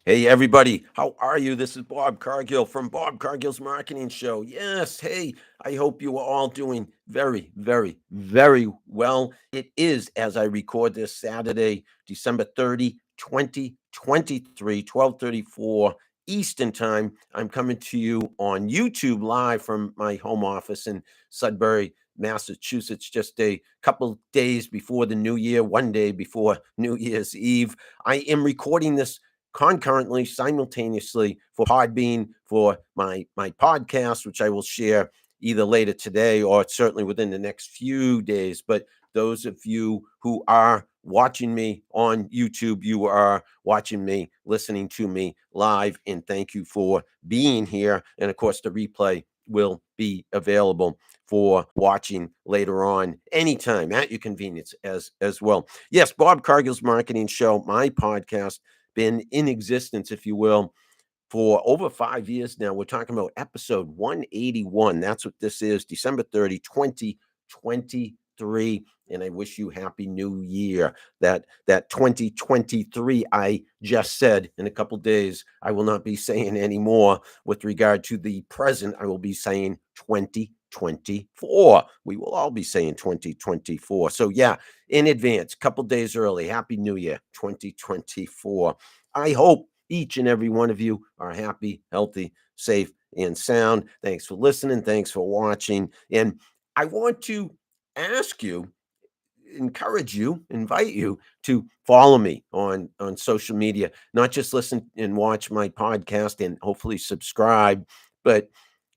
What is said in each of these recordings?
Hey, everybody, how are you? This is Bob Cargill from Bob Cargill's Marketing Show. Yes, hey, I hope you are all doing very, very, very well. It is, as I record this Saturday, December 30, 2023, 12:34 Eastern Time. I'm coming to you on YouTube live from my home office in Sudbury, Massachusetts, just a couple days before the new year, one day before New Year's Eve. I am recording this concurrently, simultaneously for Podbean, for my podcast, which I will share either later today or certainly within the next few days. But those of you who are watching me on YouTube, you are watching me, listening to me live, and thank you for being here. And of course, the replay will be available for watching later on anytime at your convenience as well. Yes, Bob Cargill's Marketing Show, my podcast, been in existence, if you will, for over 5 years now. We're talking about episode 181. That's what this is, December 30, 2023. And I wish you happy new year. That 2023 I just said in a couple days, I will not be saying anymore with regard to the present. I will be saying 2024. We will all be saying 2024. So yeah, in advance, couple days early, happy new year 2024. I hope each and every one of you are happy, healthy, safe, and sound. Thanks for listening. Thanks for watching. And I want to ask you, encourage you, invite you to follow me on social media, not just listen and watch my podcast and hopefully subscribe, but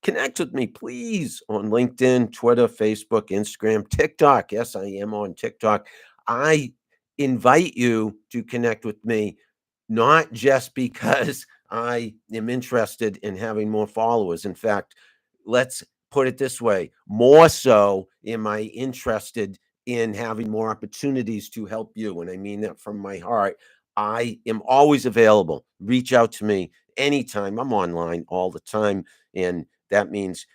connect with me, please, on LinkedIn, Twitter, Facebook, Instagram, TikTok. Yes, I am on TikTok. I invite you to connect with me, not just because I am interested in having more followers. In fact, let's put it this way, more so am I interested in having more opportunities to help you. And I mean that from my heart. I am always available. Reach out to me anytime. I'm online all the time. And that means,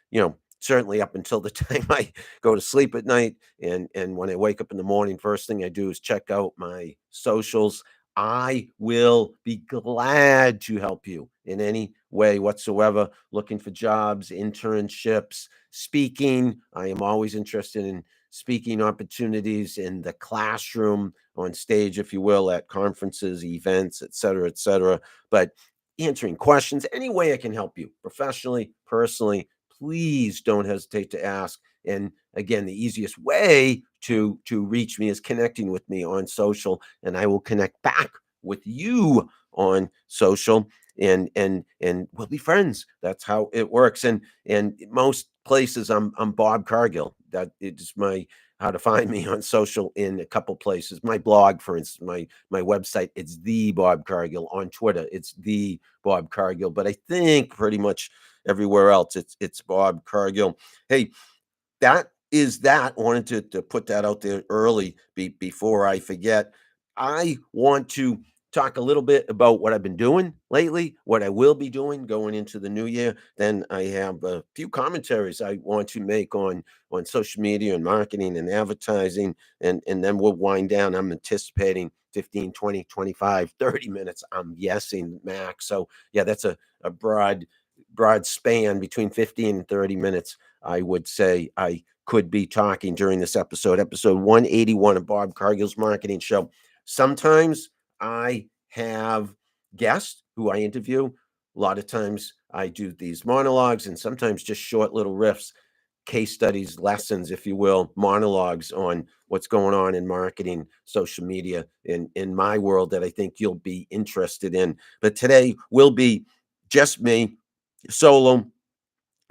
certainly up until the time I go to sleep at night. And when I wake up in the morning, first thing I do is check out my socials. I will be glad to help you in any way whatsoever. Looking for jobs, internships, speaking. I am always interested in speaking opportunities in the classroom, on stage, if you will, at conferences, events, et cetera, et cetera. But answering questions, any way I can help you professionally, personally, please don't hesitate to ask. And again, the easiest way to reach me is connecting with me on social, and I will connect back with you on social, and we'll be friends. That's how it works. And most places I'm Bob Cargill. That is my how to find me on social in a couple places. My blog, for instance, my website, it's the Bob Cargill. On Twitter, it's the Bob Cargill. But I think pretty much everywhere else, it's Bob Cargill. Hey, that is that. Wanted to put that out there early before I forget. I want to talk a little bit about what I've been doing lately, what I will be doing going into the new year. Then I have a few commentaries I want to make on social media and marketing and advertising, and then we'll wind down. I'm anticipating 15, 20, 25, 30 minutes. I'm guessing max. So yeah, that's a broad span between 15 and 30 minutes. I would say I could be talking during this episode 181 of Bob Cargill's Marketing Show. Sometimes I have guests who I interview. A lot of times I do these monologues and sometimes just short little riffs, case studies, lessons, if you will, monologues on what's going on in marketing, social media, in my world that I think you'll be interested in. But today will be just me, solo,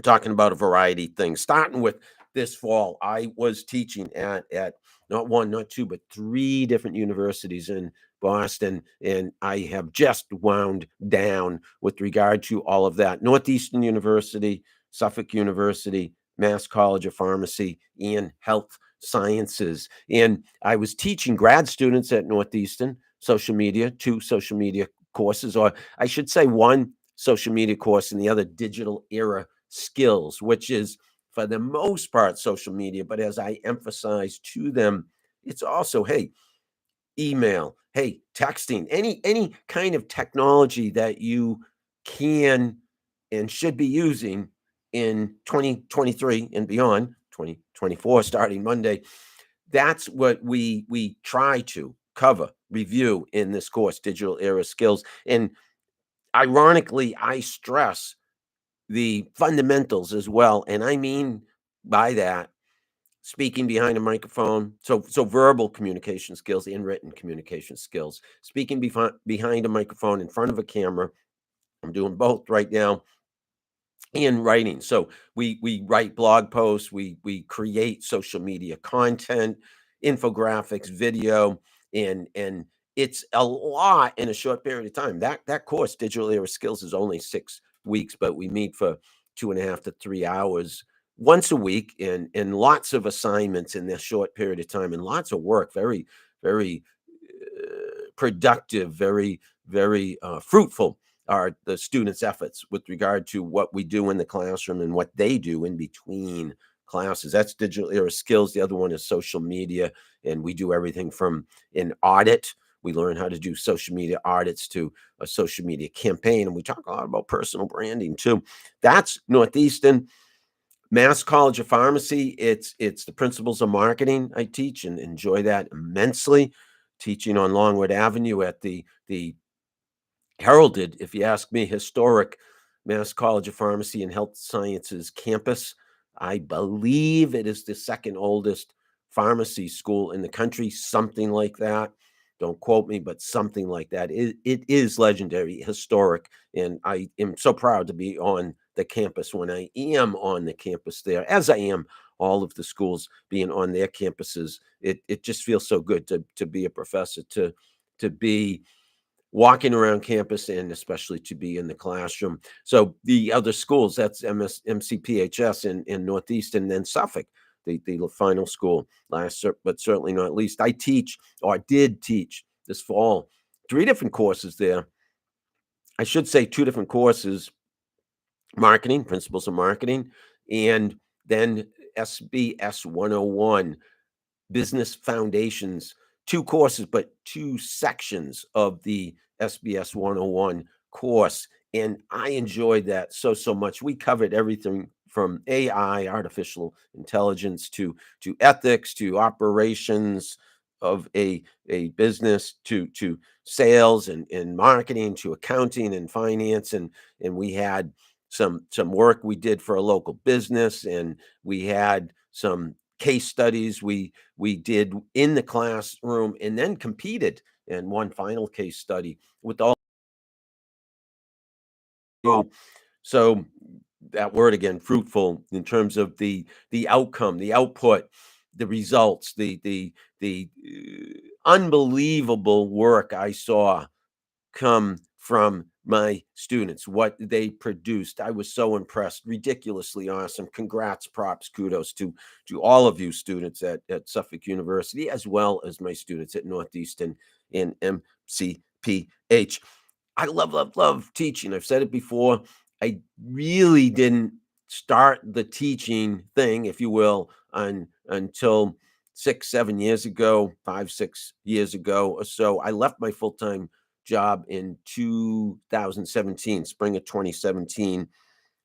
talking about a variety of things. Starting with this fall, I was teaching at not one, not two, but three different universities in Boston, and I have just wound down with regard to all of that. Northeastern University, Suffolk University, Mass College of Pharmacy, and Health Sciences. And I was teaching grad students at Northeastern social media, two social media courses, or I should say one social media course and the other digital era skills, which is for the most part social media. But as I emphasize to them, it's also, hey, email. hey, texting, any kind of technology that you can and should be using in 2023 and beyond, 2024 starting Monday. That's what we try to cover, review in this course, Digital Era Skills. And ironically, I stress the fundamentals as well. And I mean by that, speaking behind a microphone, so verbal communication skills and written communication skills. Speaking behind a microphone in front of a camera, I'm doing both right now, and writing. So we write blog posts, we create social media content, infographics, video, and it's a lot in a short period of time. That course, Digital Era Skills, is only 6 weeks, but we meet for 2.5 to 3 hours once a week, and lots of assignments in this short period of time, and lots of work. Very productive, very fruitful are the students' efforts with regard to what we do in the classroom and what they do in between classes. That's Digital Era Skills. The other one is social media, and we do everything from an audit. We learn how to do social media audits to a social media campaign, and we talk a lot about personal branding too. That's Northeastern. Mass College of Pharmacy. It's the principles of marketing I teach and enjoy that immensely. Teaching on Longwood Avenue at the heralded, if you ask me, historic Mass College of Pharmacy and Health Sciences campus. I believe it is the second oldest pharmacy school in the country, something like that. Don't quote me, but something like that. It is legendary, historic, and I am so proud to be on the campus when I am on the campus there, as I am all of the schools being on their campuses. It just feels so good to be a professor, to be walking around campus, and especially to be in the classroom. So the other schools, that's MCPHS in Northeast, and then Suffolk, the final school last, but certainly not least. I teach, or did teach this fall, 3 different courses there. I should say 2 different courses: marketing, principles of marketing, and then SBS 101, business foundations. 2 courses, but 2 sections of the SBS 101 course. And I enjoyed that so much. We covered everything from AI, artificial intelligence, to ethics, to operations of a business, to sales and marketing, to accounting and finance. And we had some work we did for a local business, and we had some case studies we did in the classroom, and then competed in one final case study with all. So that word again, fruitful, in terms of the outcome, the output, the results, the unbelievable work I saw come from my students, what they produced. I was so impressed, ridiculously awesome. Congrats, props, kudos to all of you students at Suffolk University, as well as my students at Northeastern and MCPH. I love teaching. I've said it before. I really didn't start the teaching thing, if you will, until 6, 7 years ago, 5, 6 years ago or so. I left my full-time job in 2017, spring of 2017,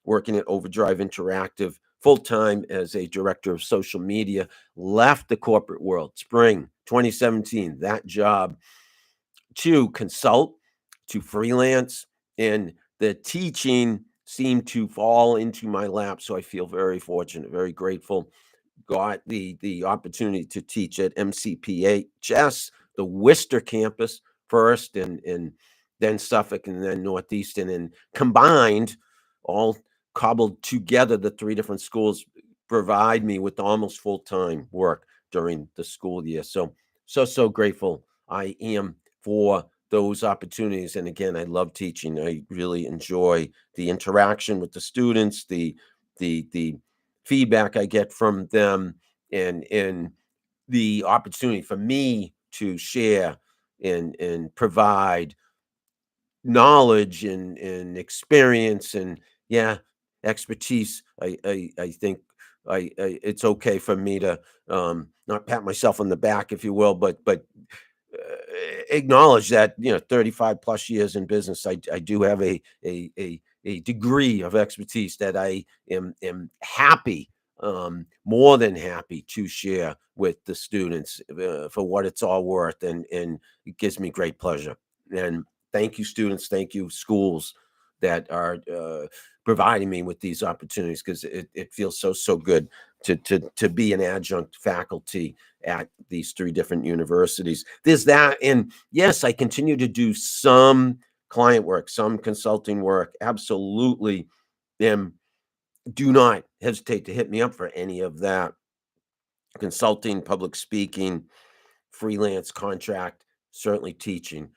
working at Overdrive Interactive full-time as a director of social media. Left the corporate world, spring 2017, that job, to consult, to freelance, and the teaching seemed to fall into my lap. So I feel very fortunate, very grateful. Got the opportunity to teach at MCPHS, the Worcester campus first, and then Suffolk, and then Northeastern, and combined, all cobbled together, the 3 different schools provide me with almost full-time work during the school year. So grateful I am for those opportunities. And again, I love teaching. I really enjoy the interaction with the students, the feedback I get from them, and the opportunity for me to share and provide knowledge and experience, and yeah, expertise. I think it's okay for me to not pat myself on the back, if you will, but acknowledge that 35 plus years in business, I do have a degree of expertise that I am happy, more than happy to share with the students, for what it's all worth, and it gives me great pleasure. And thank you, students. Thank you, schools that are providing me with these opportunities, because it feels so good to be an adjunct faculty at these three different universities. There's that, and yes, I continue to do some client work, some consulting work. Absolutely, and do not hesitate to hit me up for any of that. Consulting, public speaking, freelance contract, certainly teaching,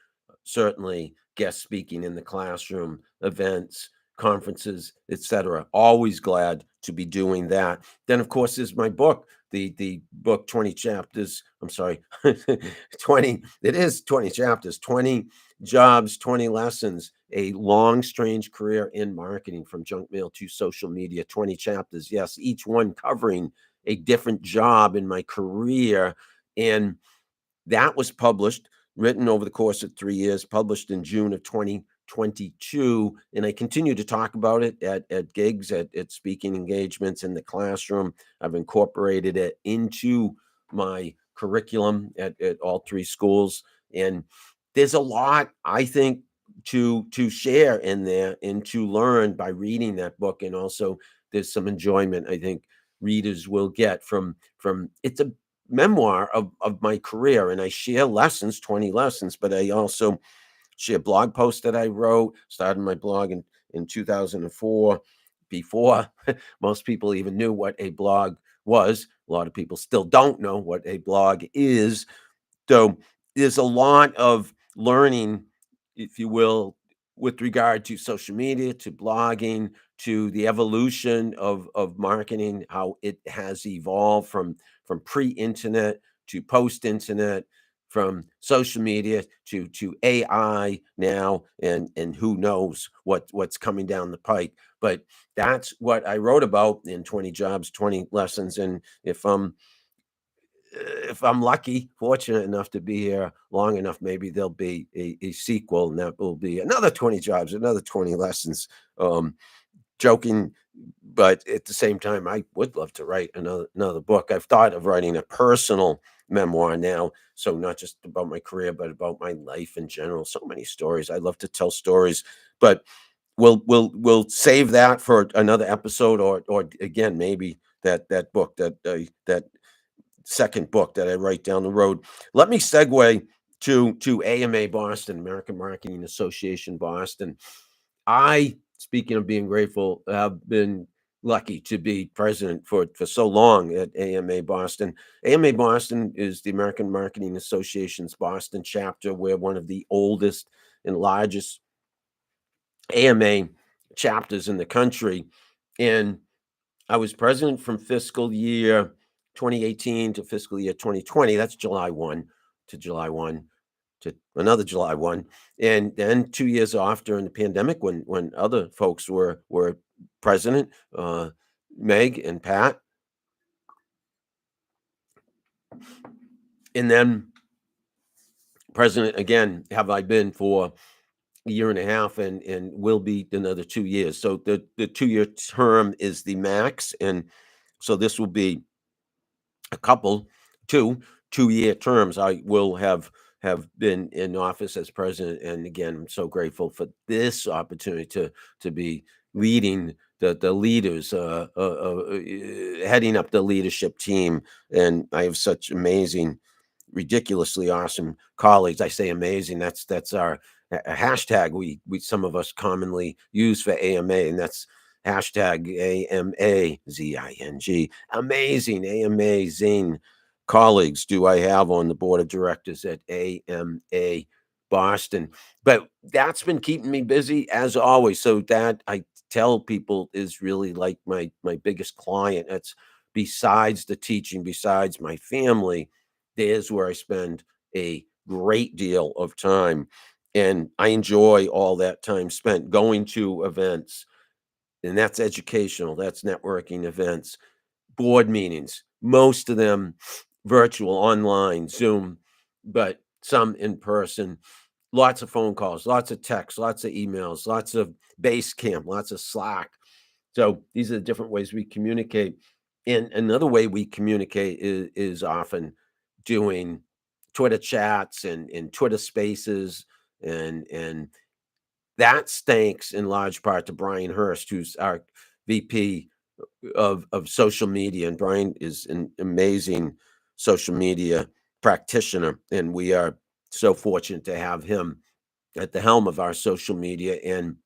certainly guest speaking in the classroom, events, conferences, etc. Always glad to be doing that. Then, of course, is my book, the book 20 chapters. I'm sorry, 20. It is 20 chapters, 20 jobs, 20 lessons. A long, strange career in marketing from junk mail to social media. 20 chapters. Yes, each one covering a different job in my career, and that was published, written over the course of 3 years, published in June of 2022, and I continue to talk about it at gigs, at speaking engagements in the classroom. I've incorporated it into my curriculum at all 3 schools, and there's a lot, I think, to share in there and to learn by reading that book, and also there's some enjoyment I think readers will get from it's a memoir of my career, and I share lessons, 20 lessons, but I also share blog posts that I wrote. Started my blog in 2004, before most people even knew what a blog was. A lot of people still don't know what a blog is. So there's a lot of learning, if you will, with regard to social media, to blogging, to the evolution of marketing, how it has evolved from pre-internet to post-internet, from social media to AI now, and who knows what's coming down the pike. But that's what I wrote about in 20 jobs, 20 lessons. And if I'm lucky, fortunate enough to be here long enough, maybe there'll be a sequel, and that will be another 20 jobs, another 20 lessons. Joking, but at the same time, I would love to write another book. I've thought of writing a personal memoir now, so not just about my career, but about my life in general. So many stories. I love to tell stories, but we'll save that for another episode, or again, maybe that book, that second book that I write down the road. Let me segue to AMA Boston, American Marketing Association Boston. I, speaking of being grateful, have been lucky to be president for so long at AMA Boston. AMA Boston is the American Marketing Association's Boston chapter. We're one of the oldest and largest AMA chapters in the country, and I was president from fiscal year 2018 to fiscal year 2020. That's July 1 to July 1 to another July 1. And then 2 years off during the pandemic, when other folks were president, Meg and Pat. And then president again have I been for a year and a half, and will be another 2 years. So the 2-year term is the max, and so this will be a couple, two 2-year terms. I will have been in office as president, and again, I'm so grateful for this opportunity to be leading the leaders, heading up the leadership team, and I have such amazing, ridiculously awesome colleagues. I say amazing. That's our a hashtag we some of us commonly use for AMA, and that's hashtag AMAZING. Amazing, amazing colleagues do I have on the board of directors at AMA Boston. But that's been keeping me busy as always. So that, I tell people, is really like my biggest client. That's besides the teaching, besides my family, there's where I spend a great deal of time. And I enjoy all that time spent going to events, and that's educational, that's networking events, board meetings, most of them virtual, online, Zoom, but some in person, lots of phone calls, lots of texts, lots of emails, lots of base camp, lots of Slack. So these are the different ways we communicate. And another way we communicate is often doing Twitter chats and Twitter spaces, and that's thanks in large part to Brian Hurst, who's our VP of social media. And Brian is an amazing social media practitioner, and we are so fortunate to have him at the helm of our social media. And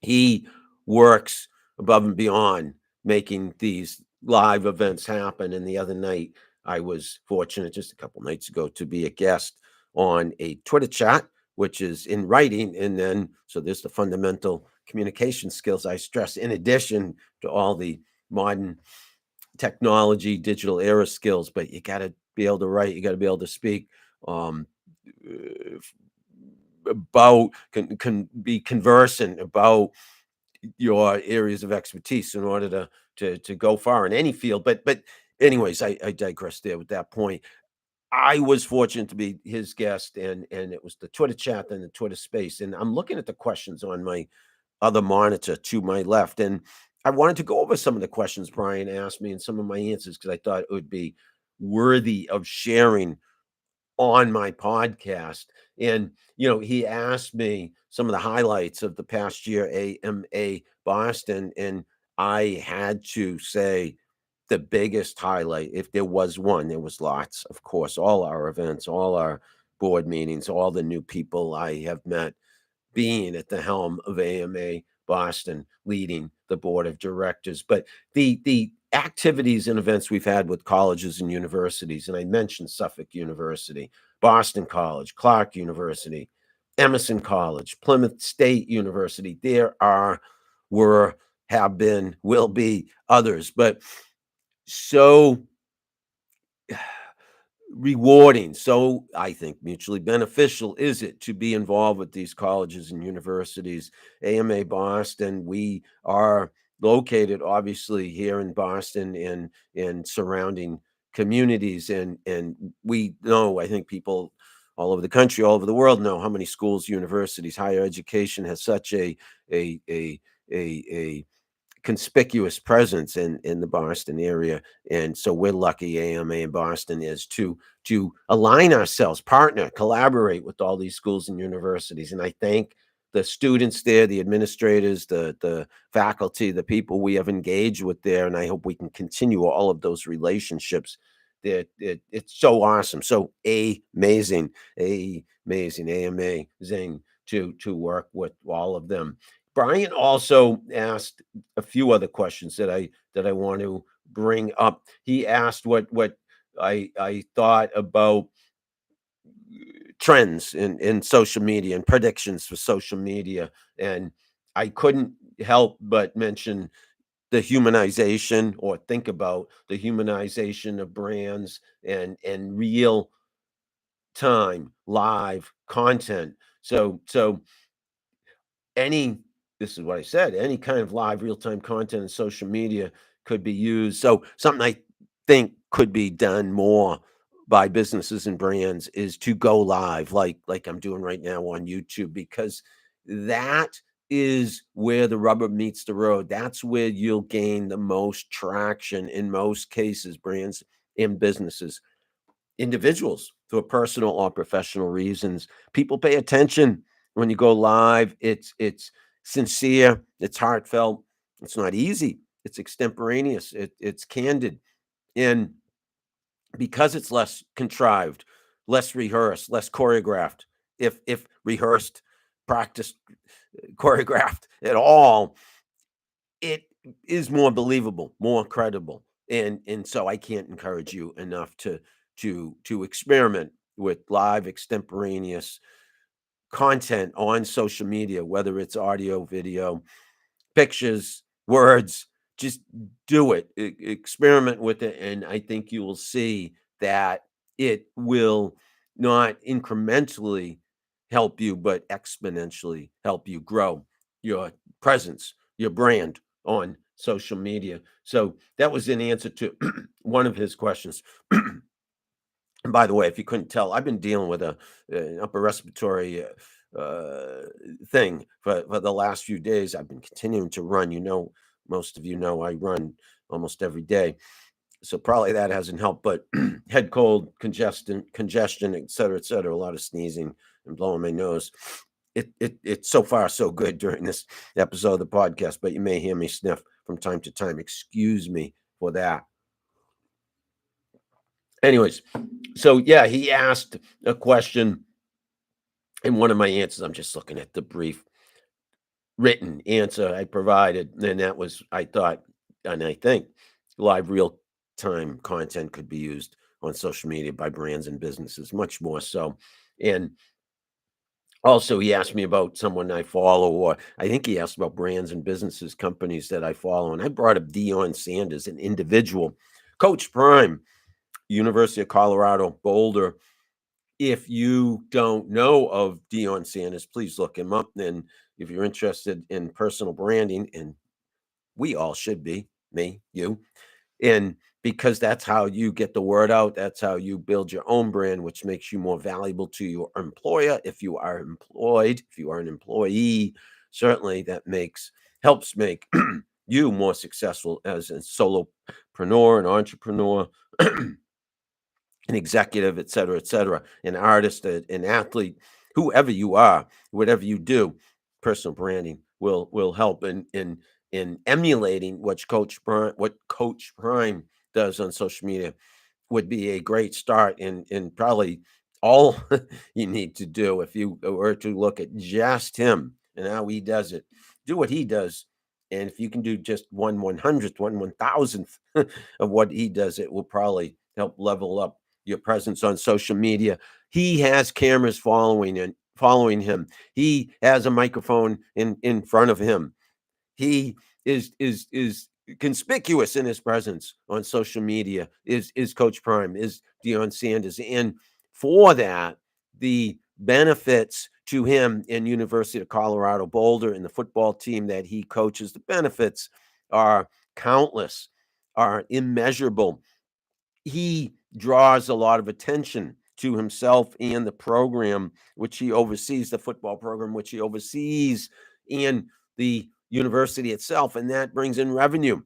he works above and beyond making these live events happen. And the other night, I was fortunate just a couple nights ago to be a guest on a Twitter chat, which is in writing. And then, so there's the fundamental communication skills I stress, in addition to all the modern technology, digital era skills. But you got to be able to write, you got to be able to speak. Um, uh, about can be conversant about your areas of expertise in order to go far in any field. But anyways, I digress there with that point. I was fortunate to be his guest, and it was the Twitter chat and the Twitter space. And I'm looking at the questions on my other monitor to my left, and I wanted to go over some of the questions Brian asked me and some of my answers because I thought it would be worthy of sharing on my podcast. And, he asked me some of the highlights of the past year, AMA Boston. And I had to say the biggest highlight, if there was one, there was lots, of course, all our events, all our board meetings, all the new people I have met being at the helm of AMA Boston, leading the board of directors. But the activities and events we've had with colleges and universities, and I mentioned Suffolk University, Boston College, Clark University, Emerson College, Plymouth State University. There are, were, have been, will be others, but so rewarding, so I think mutually beneficial is it to be involved with these colleges and universities. AMA Boston, we are located obviously here in Boston and surrounding communities, and we know, I think people all over the country, all over the world know how many schools, universities, higher education has such a a a conspicuous presence in the Boston area. And so we're lucky, AMA in Boston is to align ourselves, partner, collaborate with all these schools and universities. And I thank the students there, the administrators, the faculty, the people we have engaged with there, and I hope we can continue all of those relationships. That it's so awesome, so amazing, amazing to work with all of them. Brian also asked a few other questions that I want to bring up. He asked what I thought about trends in social media and predictions for social media, and I couldn't help but mention the humanization, or think about the humanization of brands and real time live content. So any this is what I said, any kind of live real-time content in social media could be used. So something I think could be done more by businesses and brands is to go live like I'm doing right now on YouTube, because that is where the rubber meets the road. That's where you'll gain the most traction in most cases, brands and businesses, individuals for personal or professional reasons. People pay attention when you go live. It's sincere, it's heartfelt, it's not easy, it's extemporaneous, it's candid, and because it's less contrived, less rehearsed, less choreographed, if rehearsed, practiced, choreographed at all, it is more believable, more credible, and so I can't encourage you enough to experiment with live extemporaneous content on social media, whether it's audio, video, pictures, words. Just do it. Experiment with it, and I think you will see that it will not incrementally help you, but exponentially help you grow your presence, your brand on social media. So that was an answer to one of his questions. And by the way, if you couldn't tell, I've been dealing with an upper respiratory thing for the last few days. I've been continuing to run. Most of you know I run almost every day, so probably that hasn't helped. But head cold, congestion, et cetera, et cetera. A lot of sneezing and blowing my nose. It's so far so good during this episode of the podcast, but you may hear me sniff from time to time. Excuse me for that. Anyways, so yeah, he asked a question, and one of my answers, I'm just looking at the brief written answer I provided, and that was, I thought, and I think live real time content could be used on social media by brands and businesses, much more so. And also, he asked me about someone I follow, or I think he asked about brands and businesses, companies that I follow. And I brought up Deion Sanders, an individual, Coach Prime, University of Colorado, Boulder. If you don't know of Deion Sanders, please look him up. And if you're interested in personal branding, and we all should be, me, you, and because that's how you get the word out. That's how you build your own brand, which makes you more valuable to your employer. If you are employed, if you are an employee, certainly that helps make you more successful as a solopreneur, an entrepreneur, an executive, et cetera, an artist, an athlete, whoever you are, whatever you do, personal branding will help in emulating what Coach Prime does on social media would be a great start in probably all you need to do if you were to look at just him and how he does it. Do what he does. And if you can do just 1/100th, 1/1000th of what he does, it will probably help level up your presence on social media. He has cameras following him. He has a microphone in front of him. He is conspicuous in his presence on social media. Is Coach Prime, is Deion Sanders, and for that, the benefits to him in University of Colorado Boulder and the football team that he coaches, the benefits are countless, are immeasurable. He draws a lot of attention to himself and the program which he oversees, the football program which he oversees, and the university itself, and that brings in revenue.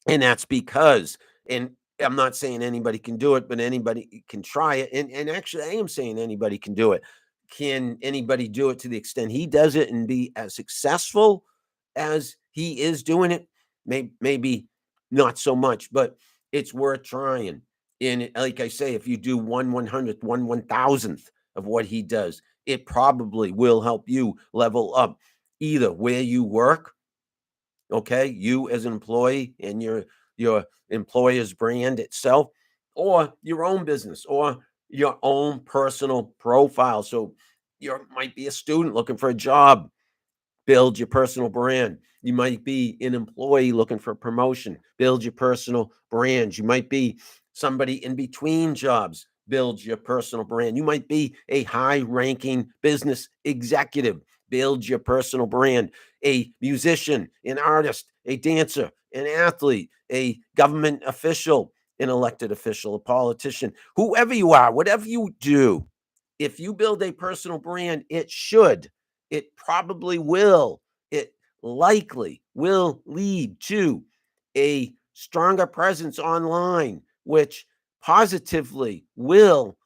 And that's because, and I'm not saying anybody can do it, but anybody can try it. And actually, I am saying anybody can do it. Can anybody do it to the extent he does it and be as successful as he is doing it? Maybe not so much, but it's worth trying. And like I say, if you do 1/100th, 1/1000th of what he does, it probably will help you level up either where you work, okay, you as an employee and your employer's brand itself, or your own business, or your own personal profile. So you might be a student looking for a job. Build your personal brand. You might be an employee looking for a promotion. Build your personal brand. You might be somebody in between jobs. Build your personal brand. You might be a high ranking business executive. Build your personal brand. A musician, an artist, a dancer, an athlete, a government official, an elected official, a politician, whoever you are, whatever you do, if you build a personal brand, it probably will, it likely will lead to a stronger presence online, which positively will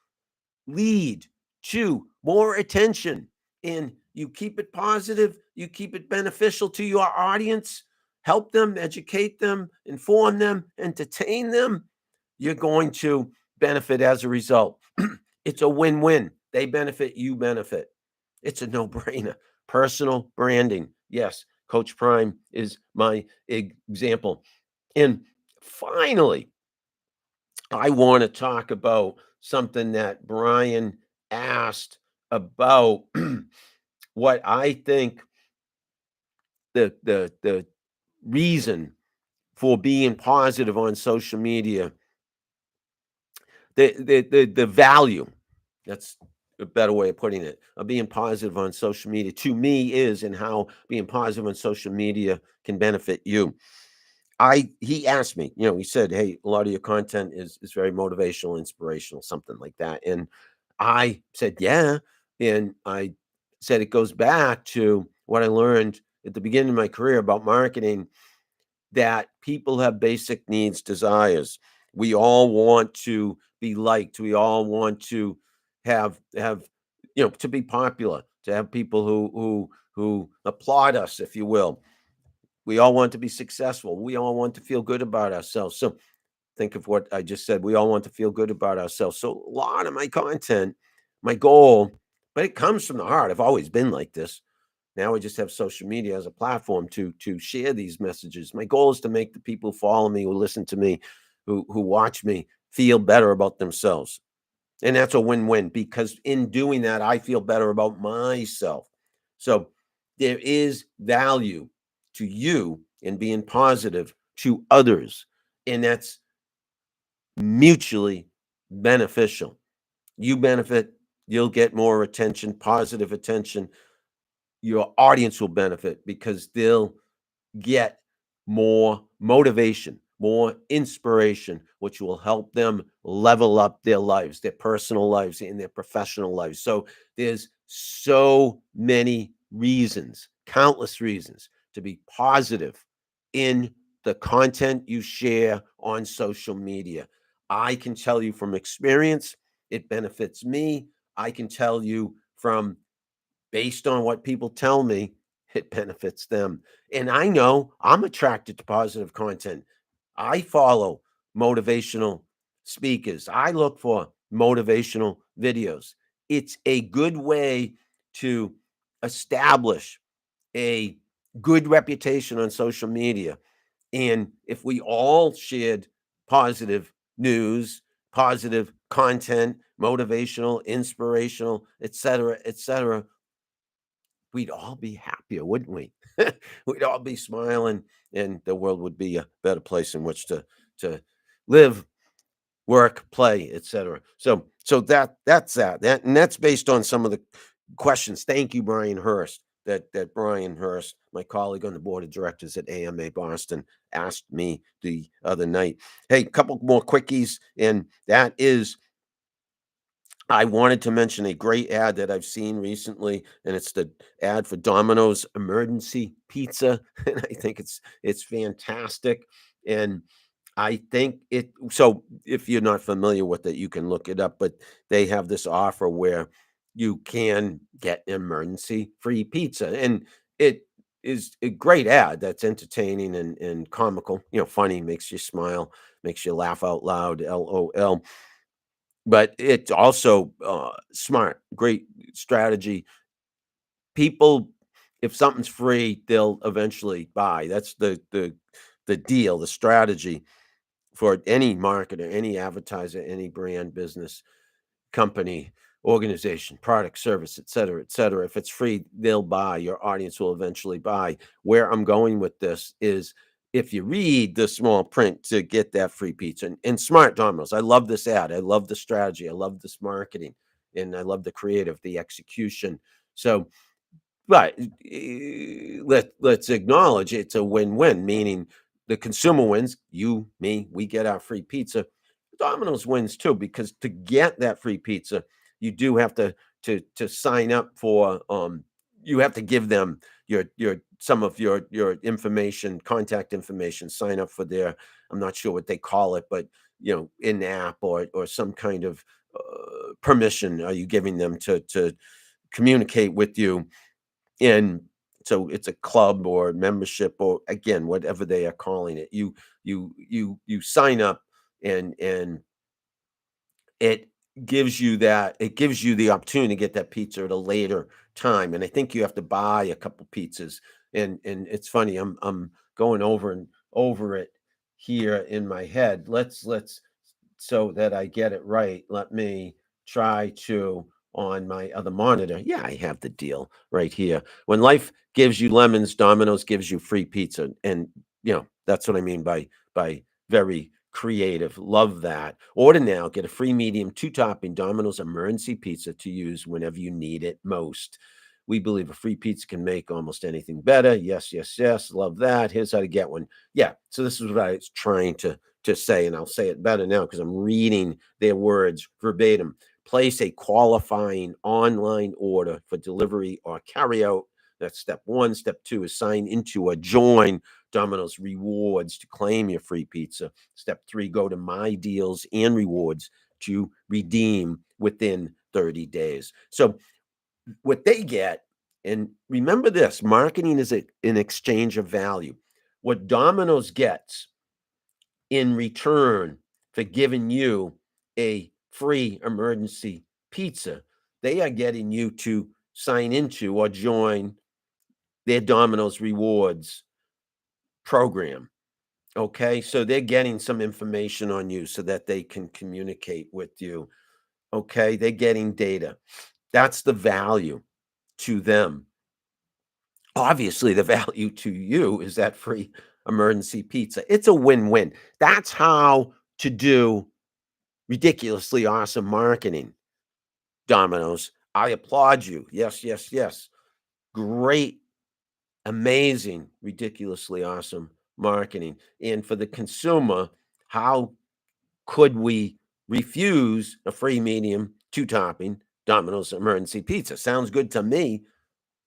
lead to more attention. And you keep it positive, you keep it beneficial to your audience, help them, educate them, inform them, entertain them, you're going to benefit as a result. It's a win win. They benefit, you benefit. It's a no brainer. Personal branding. Yes, Coach Prime is my example. And finally, I want to talk about something that Brian asked about what I think the reason for being positive on social media, the value, that's a better way of putting it, of being positive on social media to me is, and how being positive on social media can benefit you. I he asked me, he said, "Hey, a lot of your content is very motivational, inspirational, something like that." And I said, "Yeah." And I said it goes back to what I learned at the beginning of my career about marketing, that people have basic needs, desires. We all want to be liked. We all want to have to be popular, to have people who applaud us, if you will. We all want to be successful. We all want to feel good about ourselves. So think of what I just said. We all want to feel good about ourselves. So a lot of my content, my goal, but it comes from the heart. I've always been like this. Now I just have social media as a platform to share these messages. My goal is to make the people who follow me, who listen to me, who watch me feel better about themselves. And that's a win-win, because in doing that, I feel better about myself. So there is value to you in being positive to others. And that's mutually beneficial. You benefit, you'll get more attention, positive attention. Your audience will benefit because they'll get more motivation, more inspiration, which will help them level up their lives, their personal lives, and their professional lives. So there's so many reasons, countless reasons to be positive in the content you share on social media. I can tell you from experience, it benefits me. I can tell you from based on what people tell me, it benefits them. And I know I'm attracted to positive content. I follow motivational speakers. I look for motivational videos. It's a good way to establish a good reputation on social media. And if we all shared positive news, positive content, motivational, inspirational, et cetera, we'd all be happier, wouldn't we? We'd all be smiling, and the world would be a better place in which to live, work, play, etc. So that's that. And that's based on some of the questions. Thank you, Brian Hurst. That Brian Hurst, my colleague on the board of directors at AMA Boston, asked me the other night. Hey, a couple more quickies, and that is I wanted to mention a great ad that I've seen recently, and it's the ad for Domino's emergency pizza, and I think it's fantastic. And I think it so if you're not familiar with it, you can look it up, but they have this offer where you can get emergency free pizza. And it is a great ad that's entertaining and comical, funny, makes you smile, makes you laugh out loud, LOL. But it's also, smart, great strategy. People, if something's free, they'll eventually buy. That's the deal, the strategy for any marketer, any advertiser, any brand, business, company, organization, product, service, et cetera, et cetera. If it's free, they'll buy. Your audience will eventually buy. Where I'm going with this is if you read the small print to get that free pizza and smart Domino's. I love this ad. I love the strategy. I love this marketing. And I love the creative, the execution. So but let's acknowledge it's a win-win, meaning the consumer wins, you, me, we get our free pizza. Domino's wins too, because to get that free pizza, you do have to sign up for you have to give them your some of your information, contact information, sign up for their I'm not sure what they call it, but in app or some kind of permission are you giving them to communicate with you, and so it's a club or membership or again, whatever they are calling it. You sign up and it it gives you the opportunity to get that pizza at a later time. And I think you have to buy a couple pizzas. And it's funny, I'm going over and over it here in my head. Let's so that I get it right, let me try to on my other monitor. Yeah, I have the deal right here. When life gives you lemons, Domino's gives you free pizza. And that's what I mean by very creative. Love that. Order now, get a free medium two topping Domino's emergency pizza to use whenever you need it most. We believe a free pizza can make almost anything better. Yes, yes, yes. Love that. Here's how to get one. Yeah. So this is what I was trying to say, and I'll say it better now because I'm reading their words verbatim. Place a qualifying online order for delivery or carryout. That's step one. Step two is sign into or join Domino's Rewards to claim your free pizza. Step three, go to My Deals and Rewards to redeem within 30 days. So what they get, and remember this, marketing is an exchange of value. What Domino's gets in return for giving you a free emergency pizza, they are getting you to sign into or join their Domino's Rewards program. Okay, so they're getting some information on you so that they can communicate with you. Okay, they're getting data. That's the value to them. Obviously, the value to you is that free emergency pizza. It's a win-win. That's how to do ridiculously awesome marketing, Domino's. I applaud you. Yes, yes, yes. Great, amazing, ridiculously awesome marketing. And for the consumer, how could we refuse a free medium two topping Domino's emergency pizza? Sounds good to me.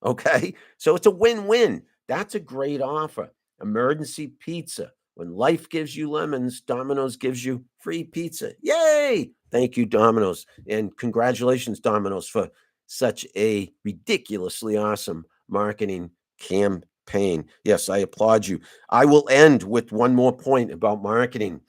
Okay. So it's a win win. That's a great offer. Emergency pizza. When life gives you lemons, Domino's gives you free pizza. Yay! Thank you, Domino's. And congratulations, Domino's, for such a ridiculously awesome marketing campaign. Yes, I applaud you. I will end with one more point about marketing.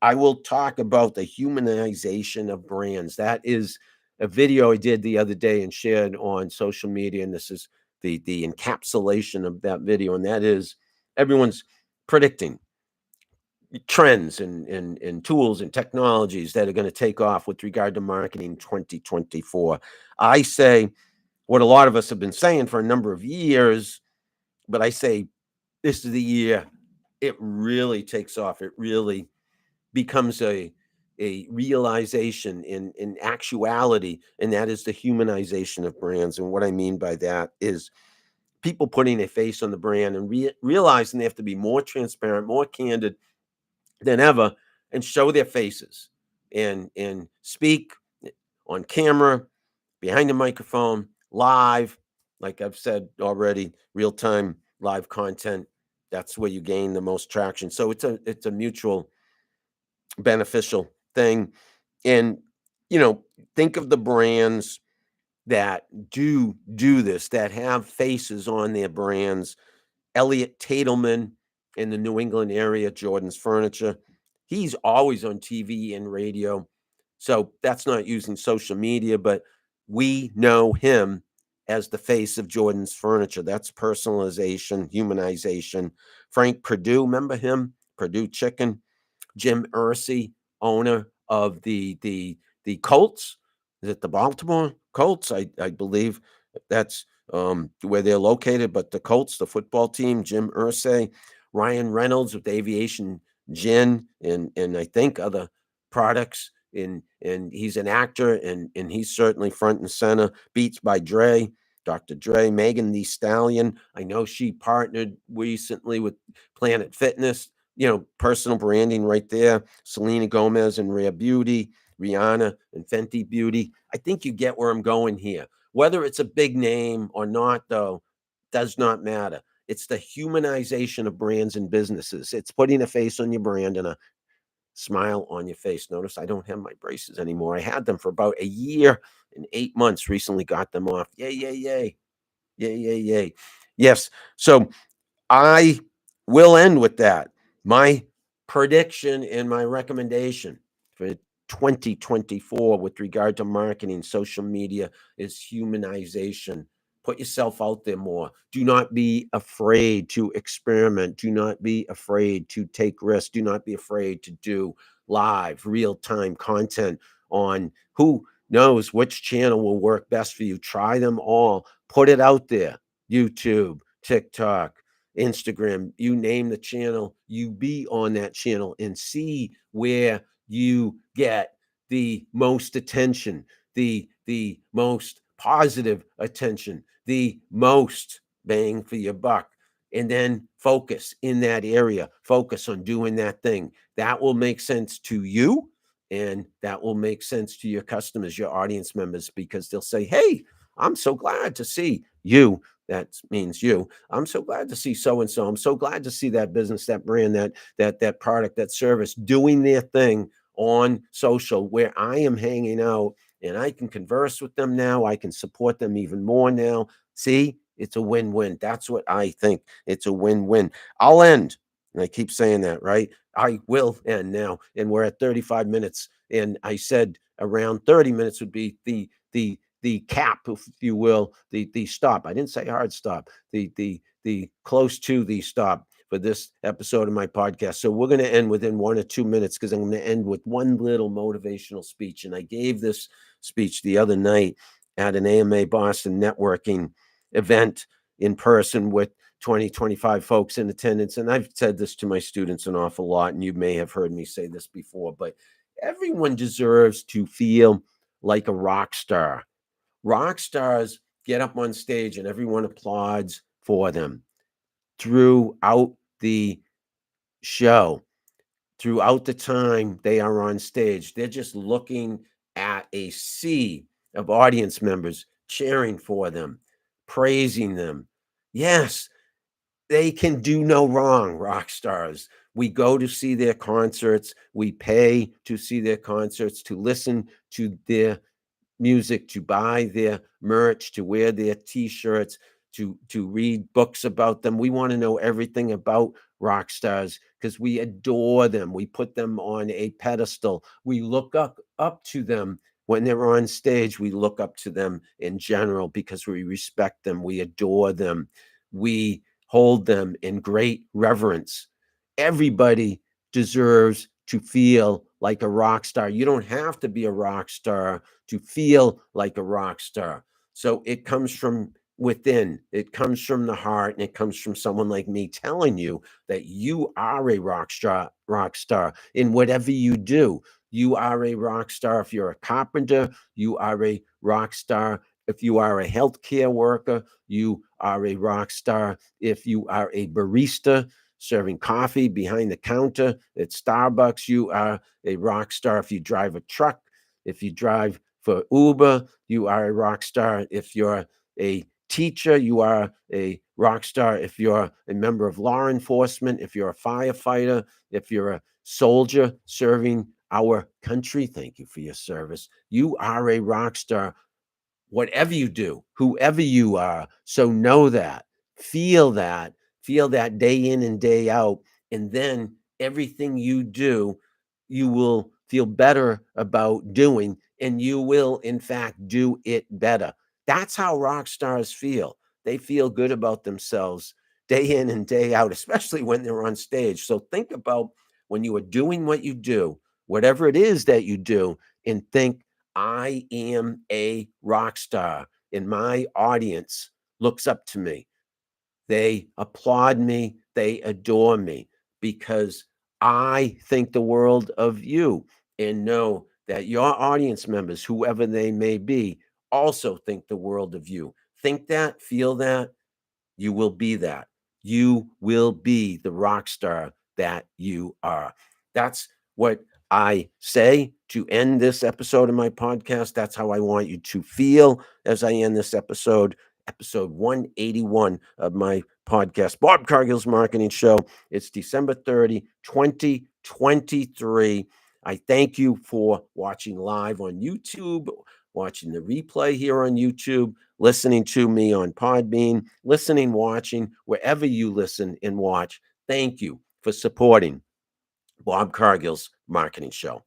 I will talk about the humanization of brands. That is a video I did the other day and shared on social media, and this is the encapsulation of that video, and that is everyone's predicting trends and tools and technologies that are going to take off with regard to marketing 2024. I say what a lot of us have been saying for a number of years, but I say this is the year it really takes off. It really becomes a realization in actuality, and that is the humanization of brands. And what I mean by that is people putting a face on the brand and realizing they have to be more transparent, more candid than ever, and show their faces and speak on camera, behind the microphone, live. Like I've said already, real time live content. That's where you gain the most traction. So it's a mutual beneficial thing. And, think of the brands that do this, that have faces on their brands. Elliot Tadelman in the New England area, Jordan's Furniture. He's always on TV and radio. So that's not using social media, but we know him as the face of Jordan's Furniture. That's personalization, humanization. Frank Purdue, remember him? Purdue Chicken. Jim Irsay, owner of the Colts. Is it the Baltimore Colts? I believe that's where they're located. But the Colts, the football team, Jim Irsay, Ryan Reynolds with Aviation Gin and I think other products. And he's an actor and he's certainly front and center. Beats by Dre. Dr. Dre, Megan Thee Stallion. I know she partnered recently with Planet Fitness, personal branding right there. Selena Gomez and Rare Beauty, Rihanna and Fenty Beauty. I think you get where I'm going here. Whether it's a big name or not, though, does not matter. It's the humanization of brands and businesses. It's putting a face on your brand and a smile on your face. Notice I don't have my braces anymore. I had them for about a year and 8 months. Recently got them off. Yay, yay, yay. Yay, yay, yay. Yes. So I will end with that. My prediction and my recommendation for 2024 with regard to marketing, social media is humanization. Put yourself out there more. Do not be afraid to experiment. Do not be afraid to take risks. Do not be afraid to do live, real time content on who knows which channel will work best for you. Try them all. Put it out there. YouTube, TikTok, Instagram, you name the channel, you be on that channel and see where you get the most attention, the most positive attention, the most bang for your buck. And then focus in that area, focus on doing that thing. That will make sense to you, and that will make sense to your customers, your audience members, because they'll say, hey, I'm so glad to see you. That means you. I'm so glad to see so and so. I'm so glad to see that business, that brand, that product, that service doing their thing on social where I am hanging out and I can converse with them now. I can support them even more now. See, it's a win-win. That's what I think. It's a win-win. I'll end. And I keep saying that, right? I will end now. And we're at 35 minutes. And I said around 30 minutes would be the cap, if you will, the stop. I didn't say hard stop. The close to the stop for this episode of my podcast. So we're going to end within 1 or 2 minutes because I'm going to end with one little motivational speech. And I gave this speech the other night at an AMA Boston networking event in person with 20, 25 folks in attendance. And I've said this to my students an awful lot, and you may have heard me say this before, but everyone deserves to feel like a rock star. Rock stars get up on stage and everyone applauds for them throughout the show, throughout the time they are on stage. They're just looking at a sea of audience members cheering for them, praising them. Yes, they can do no wrong, rock stars. We go to see their concerts. We pay to see their concerts, to listen to their music, to buy their merch, to wear their t-shirts, to read books about them. We want to know everything about rock stars because we adore them. We put them on a pedestal. We look up to them when they're on stage. We look up to them in general because we respect them. We adore them. We hold them in great reverence. Everybody deserves to feel like a rock star. You don't have to be a rock star to feel like a rock star. So it comes from within, it comes from the heart, and it comes from someone like me telling you that you are a rock star in whatever you do. You are a rock star if you're a carpenter, you are a rock star if you are a healthcare worker, you are a rock star if you are a barista serving coffee behind the counter at Starbucks. You are a rock star if you drive a truck. If you drive for Uber, you are a rock star. If you're a teacher, you are a rock star. If you're a member of law enforcement, if you're a firefighter, if you're a soldier serving our country, thank you for your service. You are a rock star whatever you do, whoever you are. So know that, feel that, feel that day in and day out. And then everything you do, you will feel better about doing, and you will, in fact, do it better. That's how rock stars feel. They feel good about themselves day in and day out, especially when they're on stage. So think about when you are doing what you do, whatever it is that you do, and think, I am a rock star, and my audience looks up to me. They applaud me, they adore me because I think the world of you and know that your audience members, whoever they may be, also think the world of you. Think that, feel that, you will be that. You will be the rock star that you are. That's what I say to end this episode of my podcast. That's how I want you to feel as I end this episode 181 of my podcast, Bob Cargill's Marketing Show. It's December 30, 2023. I thank you for watching live on YouTube, watching the replay here on YouTube, listening to me on Podbean, listening, watching, wherever you listen and watch. Thank you for supporting Bob Cargill's Marketing Show.